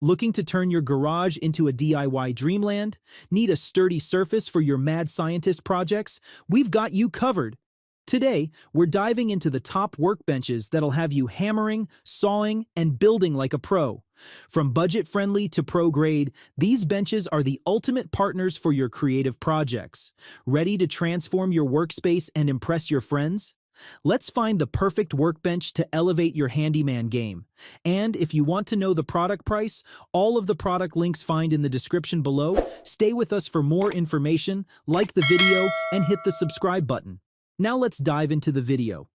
Looking to turn your garage into a DIY dreamland? Need a sturdy surface for your mad scientist projects? We've got you covered. Today, we're diving into the top workbenches that'll have you hammering, sawing, and building like a pro. From budget-friendly to pro-grade, these benches are the ultimate partners for your creative projects. Ready to transform your workspace and impress your friends? Let's find the perfect workbench to elevate your handyman game. And if you want to know the product price, all of the product links find in the description below. Stay with us for more information, like the video, and hit the subscribe button. Now let's dive into the video.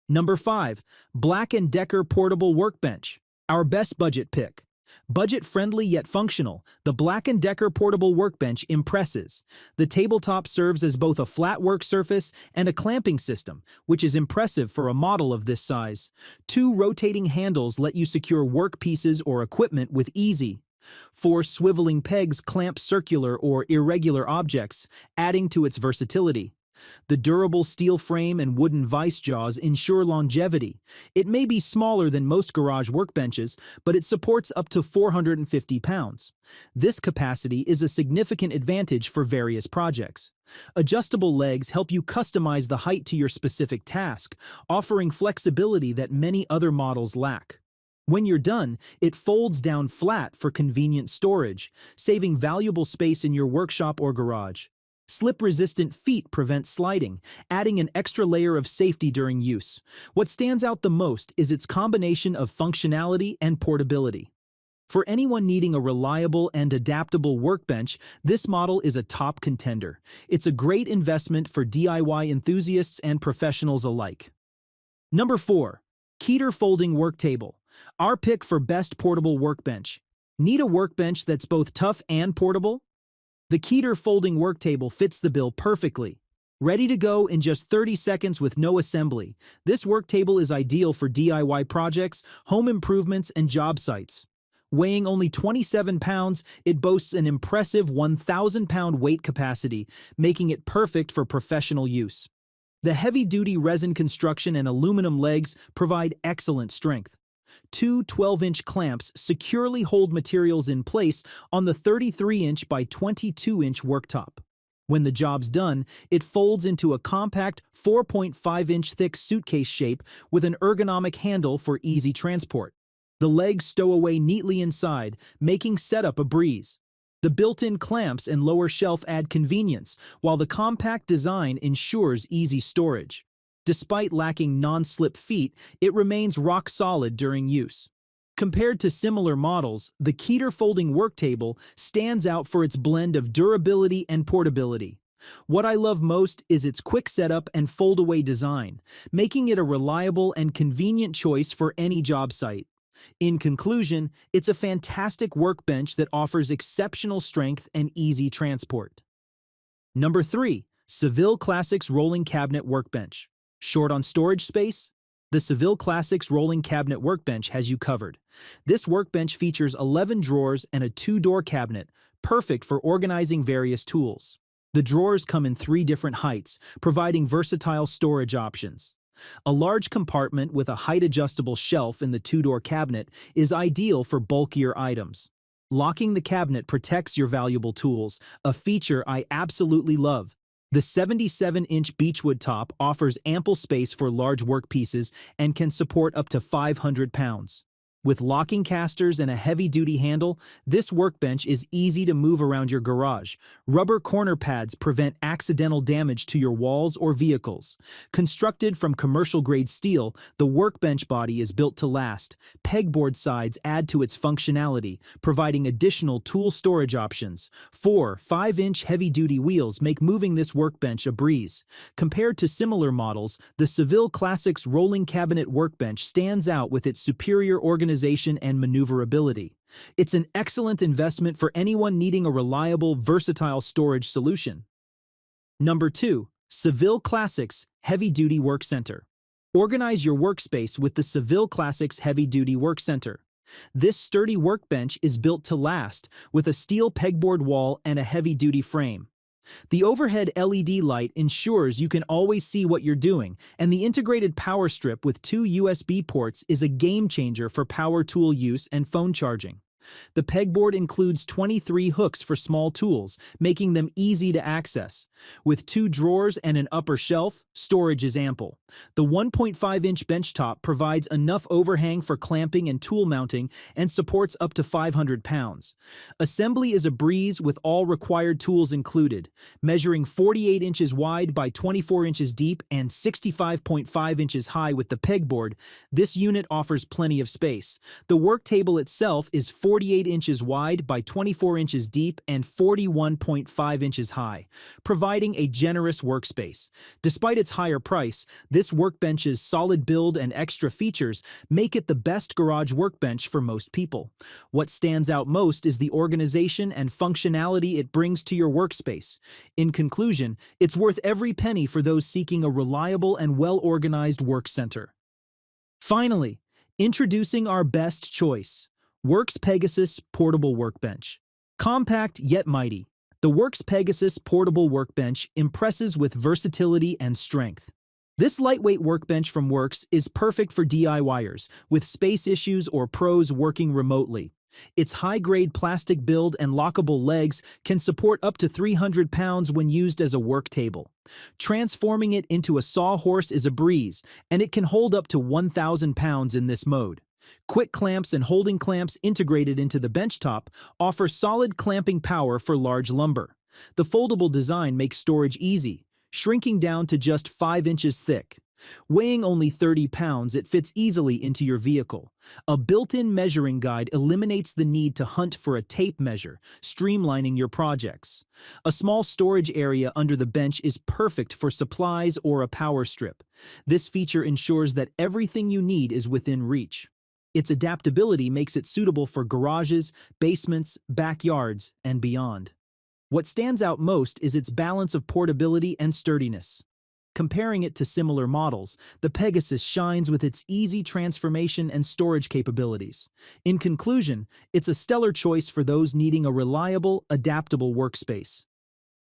Number 5. BLACK+DECKER Portable Workbench. Our best budget pick. Budget-friendly yet functional, the BLACK+DECKER Portable Workbench impresses. The tabletop serves as both a flat work surface and a clamping system, which is impressive for a model of this size. 2 rotating handles let you secure work pieces or equipment with ease. 4 swiveling pegs clamp circular or irregular objects, adding to its versatility. The durable steel frame and wooden vice jaws ensure longevity. It may be smaller than most garage workbenches, but it supports up to 450 pounds. This capacity is a significant advantage for various projects. Adjustable legs help you customize the height to your specific task, offering flexibility that many other models lack. When you're done, it folds down flat for convenient storage, saving valuable space in your workshop or garage. Slip-resistant feet prevent sliding, adding an extra layer of safety during use. What stands out the most is its combination of functionality and portability. For anyone needing a reliable and adaptable workbench, this model is a top contender. It's a great investment for DIY enthusiasts and professionals alike. Number 4. Keter Folding Worktable. Our pick for best portable workbench. Need a workbench that's both tough and portable? The Keter Folding Worktable fits the bill perfectly. Ready to go in just 30 seconds with no assembly, this worktable is ideal for DIY projects, home improvements, and job sites. Weighing only 27 pounds, it boasts an impressive 1,000-pound weight capacity, making it perfect for professional use. The heavy-duty resin construction and aluminum legs provide excellent strength. 2 12-inch clamps securely hold materials in place on the 33-inch by 22-inch worktop. When the job's done, it folds into a compact 4.5-inch thick suitcase shape with an ergonomic handle for easy transport. The legs stow away neatly inside, making setup a breeze. The built-in clamps and lower shelf add convenience, while the compact design ensures easy storage. Despite lacking non-slip feet, it remains rock solid during use. Compared to similar models, the Keter Folding Worktable stands out for its blend of durability and portability. What I love most is its quick setup and fold-away design, making it a reliable and convenient choice for any job site. In conclusion, it's a fantastic workbench that offers exceptional strength and easy transport. Number 3. Seville Classics Rolling Cabinet Workbench. Short on storage space? The Seville Classics Rolling Cabinet Workbench has you covered. This workbench features 11 drawers and a 2-door cabinet, perfect for organizing various tools. The drawers come in 3 different heights, providing versatile storage options. A large compartment with a height-adjustable shelf in the 2-door cabinet is ideal for bulkier items. Locking the cabinet protects your valuable tools, a feature I absolutely love. The 77-inch beechwood top offers ample space for large workpieces and can support up to 500 pounds. With locking casters and a heavy-duty handle, this workbench is easy to move around your garage. Rubber corner pads prevent accidental damage to your walls or vehicles. Constructed from commercial-grade steel, the workbench body is built to last. Pegboard sides add to its functionality, providing additional tool storage options. 4 5-inch heavy-duty wheels make moving this workbench a breeze. Compared to similar models, the Seville Classics Rolling Cabinet Workbench stands out with its superior organization and maneuverability. It's an excellent investment for anyone needing a reliable, versatile storage solution. Number 2. Seville Classics Heavy-Duty Workcenter. Organize your workspace with the Seville Classics Heavy-Duty Workcenter. This sturdy workbench is built to last, with a steel pegboard wall and a heavy-duty frame. The overhead LED light ensures you can always see what you're doing, and the integrated power strip with 2 USB ports is a game changer for power tool use and phone charging. The pegboard includes 23 hooks for small tools, making them easy to access. With 2 drawers and an upper shelf, storage is ample. The 1.5-inch benchtop provides enough overhang for clamping and tool mounting and supports up to 500 pounds. Assembly is a breeze with all required tools included, measuring 48 inches wide by 24 inches deep and 65.5 inches high with the pegboard. This unit offers plenty of space. The Worktable itself is 48 inches wide by 24 inches deep and 41.5 inches high, providing a generous workspace. Despite its higher price, this workbench's solid build and extra features make it the best garage workbench for most people. What stands out most is the organization and functionality it brings to your workspace. In conclusion, it's worth every penny for those seeking a reliable and well-organized Workcenter. Finally, introducing our best choice, Worx Pegasus Portable Workbench. Compact yet mighty, the Worx Pegasus Portable Workbench impresses with versatility and strength. This lightweight workbench from Worx is perfect for DIYers with space issues or pros working remotely. Its high-grade plastic build and lockable legs can support up to 300 pounds when used as a work table. Transforming it into a sawhorse is a breeze, and it can hold up to 1,000 pounds in this mode. Quick clamps and holding clamps integrated into the benchtop offer solid clamping power for large lumber. The foldable design makes storage easy, shrinking down to just 5 inches thick. Weighing only 30 pounds, it fits easily into your vehicle. A built-in measuring guide eliminates the need to hunt for a tape measure, streamlining your projects. A small storage area under the bench is perfect for supplies or a power strip. This feature ensures that everything you need is within reach. Its adaptability makes it suitable for garages, basements, backyards, and beyond. What stands out most is its balance of portability and sturdiness. Comparing it to similar models, the Pegasus shines with its easy transformation and storage capabilities. In conclusion, it's a stellar choice for those needing a reliable, adaptable workspace.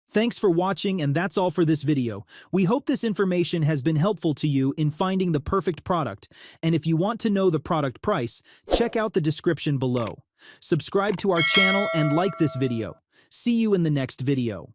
Thanks for watching, and that's all for this video. We hope this information has been helpful to you in finding the perfect product. And if you want to know the product price, check out the description below. Subscribe to our channel and like this video. See you in the next video.